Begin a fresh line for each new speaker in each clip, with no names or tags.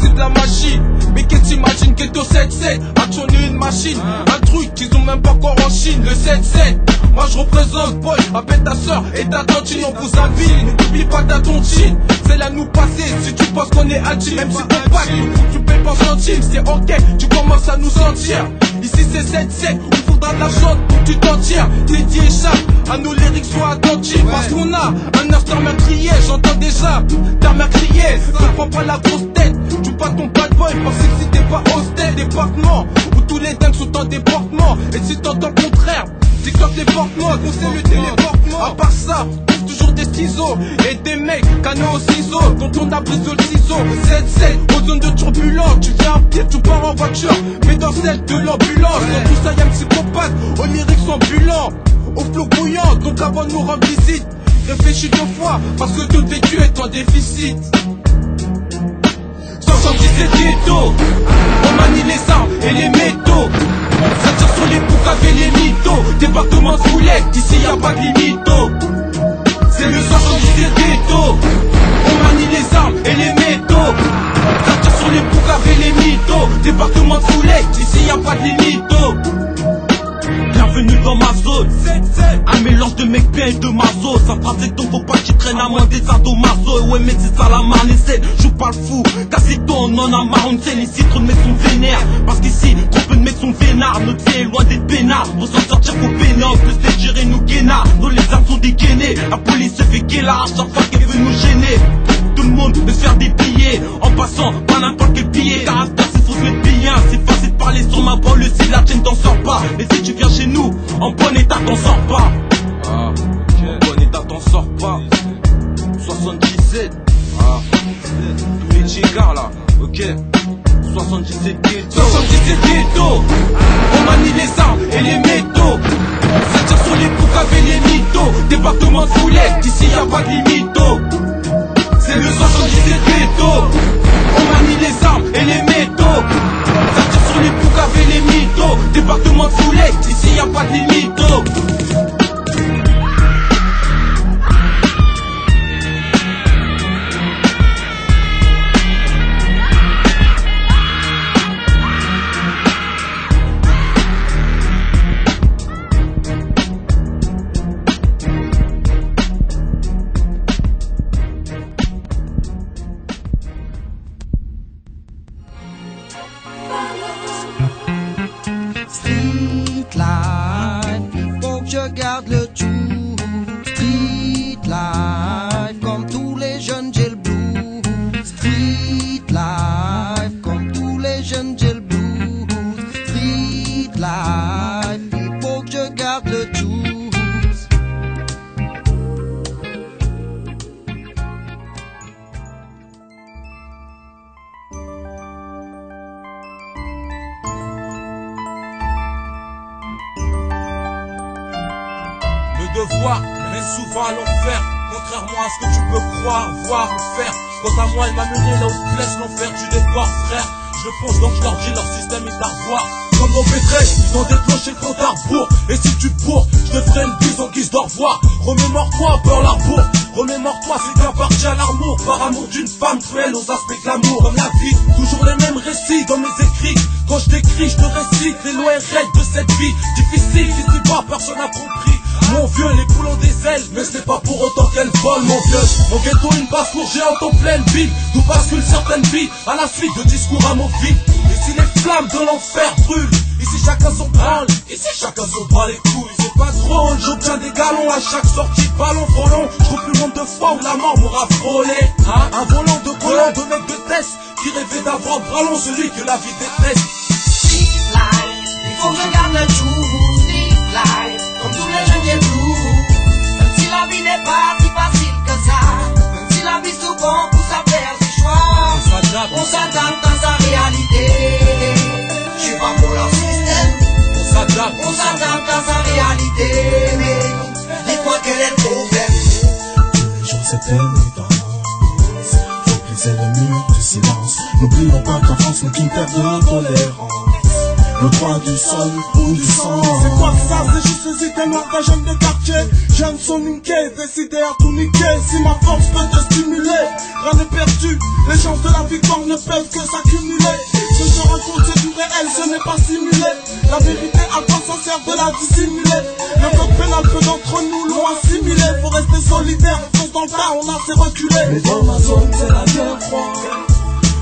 c'est de la magie. Mais qu'est-ce que t'imagines Ghetto 7-7, actionner une machine. Un truc qu'ils ont même pas encore en Chine, le 7-7. Moi je représente Paul, appelle ta soeur et ta tantine. On vous invite, n'oublie pas ta tontine. C'est là nous passer, si tu penses qu'on est intime. Même si ton pack, tu payes pas centime. C'est ok, tu commences à nous sentir. Ici c'est 7-7, il faudra de la chante pour que tu t'en tires. Dédié chaque, à nos lyrics sois attentifs. Parce qu'on a un instant meurtrier, j'entends déjà ta mère crier. Ne prends pas la grosse tête, tu pas ton bad boy. Parce que si t'es pas hostel, département où tous les dingues sont en déportement. Et si t'entends le contraire, c'est comme des porte-mots, on sait le téléportement. À part ça, on trouve toujours des ciseaux et des mecs canaux au ciseau dont on a brisé le ciseau. 7-7, aux zones de turbulence. Tu viens à pied, tu pars en voiture, mais dans celle de l'ambulance. Dans tout ça y'a un psychopathe, aux lyrics ambulants, au flow bouillant. Donc avant de nous rendre visite, réfléchis 2 fois, parce que tout vécu est en déficit. 77 ghetto, on manie les armes et les métaux. Ça tire sur les poucaves et les mythos. Département de Foulette, ici y'a pas de limito. C'est le 77 ghetto, on manie les armes et les métaux. Ça tire sur les poucaves et les mythos. Département de Foulette, ici y'a pas de limito. Bienvenue dans ma zone. Un mélange de mecs bien et de mazo. Ça frappe les tons, faut pas qu'ils traînent à moins des sadomaso. Ouais mais c'est ça la marne et c'est, joue pas le fou. Casse-toi, on en a marre, on sait. Ici trop de mecs sont vénères, parce qu'ici trop peu de mecs sont vénards. Notre vie est loin d'être peinard, pour s'en sortir faut peiner. En plus les gérer nous guénards, nos les armes sont dégainés. La police se fait guélar à chaque fois qu'elle veut nous gêner. Tout le monde veut se faire des billets, en passant par n'importe quel billet. Caractère c'est faut se mettre bien, c'est facile de parler sur ma banlieue si la tienne t'en sort pas. Mais si tu viens chez nous, en bon état t'en sors pas. Ah, okay. En bon état t'en sors pas. 77, ah, tous les tchégards là, ok. 77 ghetto, 77 ghetto. On manie les armes et les métaux. Ça tire sur les poucaves et les mythos. Département de Foulette, ici y'a pas de limito. C'est le 77 ghetto. On manie les armes et les métaux. Ça tire sur les poucaves et les mythos. Département de Foulette, ici y'a pas de limito.
Garde le tout, street life, comme tous les jeunes j'ai le blues. Street life, comme tous les jeunes j'ai le blues. Street life, il faut que je garde le tout.
Devoir mène souvent à l'enfer, contrairement à ce que tu peux croire, voir ou faire. Quant à moi, elle m'a mené là où te laisse l'enfer du départ, frère. Je le pense donc je leur dis, leur système est à revoir. Comme nos pétresses, ils ont déclenché le compte à rebours. Et si tu te bourres, je te ferai une bise en guise d'au revoir. Remémore-toi, Pearl Harbor. Remémore-toi, c'est bien parti à l'amour. Par amour d'une femme cruelle aux aspects de l'amour. Comme la vie, toujours les mêmes récits dans mes écrits. Quand je t'écris, je te récite les lois et règles de cette vie. Difficile, ici bas, personne n'a compris. Mon vieux, les poules ont des ailes, mais ce n'est pas pour autant qu'elles volent, mon vieux. Mon ghetto, une basse-cour géante en pleine ville. D'où bascule certaines vies, à la suite de discours amovibles. Ici les flammes de l'enfer brûlent. Ici chacun son branle, ici chacun son bras les couilles. C'est pas drôle, j'obtiens des galons à chaque sortie de ballon frôlant. Je trouve plus le nombre de fois où la mort m'aura frôlé. Hein? Un volant de collant de mecs de test qui rêvait d'avoir de bras long, celui que la vie déteste.
Street life, il faut que je garde le tout. Street life, comme tous les jeunes j'ai le blues. Même si la vie n'est pas si facile que ça, même si la vie souvent pousse à faire des choix, on s'adapte à sa réalité. Je suis pas pour leur système, on s'adapte à sa réalité. Mais dis-moi quel est le problème.
Tous les jours c'était évidence, faut briser le mur du silence. N'oublions pas qu'en France nous qui perdent de tolérance. le droit du sol ou du sang.
C'est quoi ça? C'est juste les idées noires d'un jeune de quartier. Jeune soniqué, décidé à tout niquer. Si ma force peut te stimuler, rien n'est perdu. Les chances de la victoire ne peuvent que s'accumuler. Ce que je raconte c'est du réel, ce n'est pas simulé. La vérité à quoi ça sert de la dissimuler? Le code pénal peu d'entre nous l'ont assimilé. Faut rester solidaire, fonce dans le tas, on a assez reculé.
Mais dans ma zone c'est la guerre froide.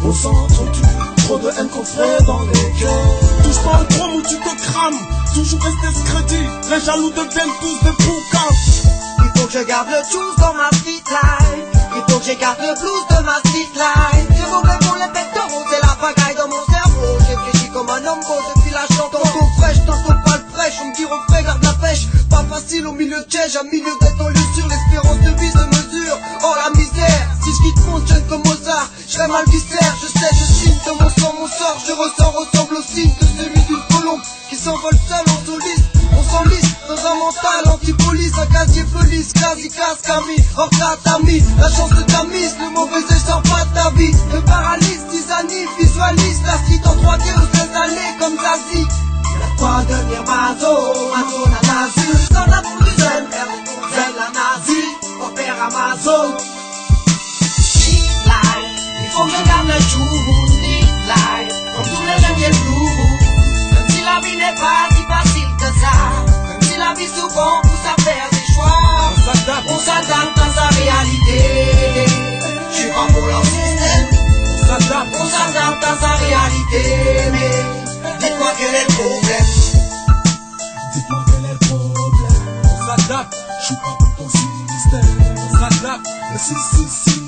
Au centre du trop de haine qu'on fait dans les cœurs.
Touche pas au chrome où tu te crames. Toujours rester ce crédit. Les jaloux deviennent tous des poucas.
Il faut que je garde le juice dans ma street life. Il faut que j'écarte le blues de ma street life. J'ai mauvais pour les pectoraux, c'est la pagaille dans mon cerveau. J'ai réfléchi comme un homme beau depuis la chante. Tantôt fraîche, tantôt pas le fraîche. On me dit au frais, garde la pêche. Pas facile au milieu de piège, à milieu d'être en lieu sûr. L'espérance de vie se mesure. Oh la misère, si je quitte mon jeune comme Mozart, je serai mal viscère. Je sais, je signe de mon sang, mon sort. Je ressens, ressemble au signe de celui d'une colombe qui s'envole seul en soliste. On s'enlise dans un mental anti-police, un casier police, quasi casse Camille, hors tatami. La chance de ta mise, le mauvais œil sort pas de ta vie. Me paralyse, tisanise, visualise la suite en 3D aux 16 années comme Zazie. La quoi devenir mazo, mazo la nazi. Dans la boue du zen, zen la nazi, opère Amazon. Street life, il faut que je garde le jour, street life, comme tous les jeunes viennent lourds. Même si la vie n'est pas si facile que ça, même si la vie souvent pousse à faire des choix, on s'adapte à sa réalité. Je suis pas pour leur système, on s'adapte à sa réalité. Mais dites-moi quel est le problème.
Dites-moi quel est le problème.
On s'adapte,
Je suis pas pour ton système.
on s'adapte.
Le 666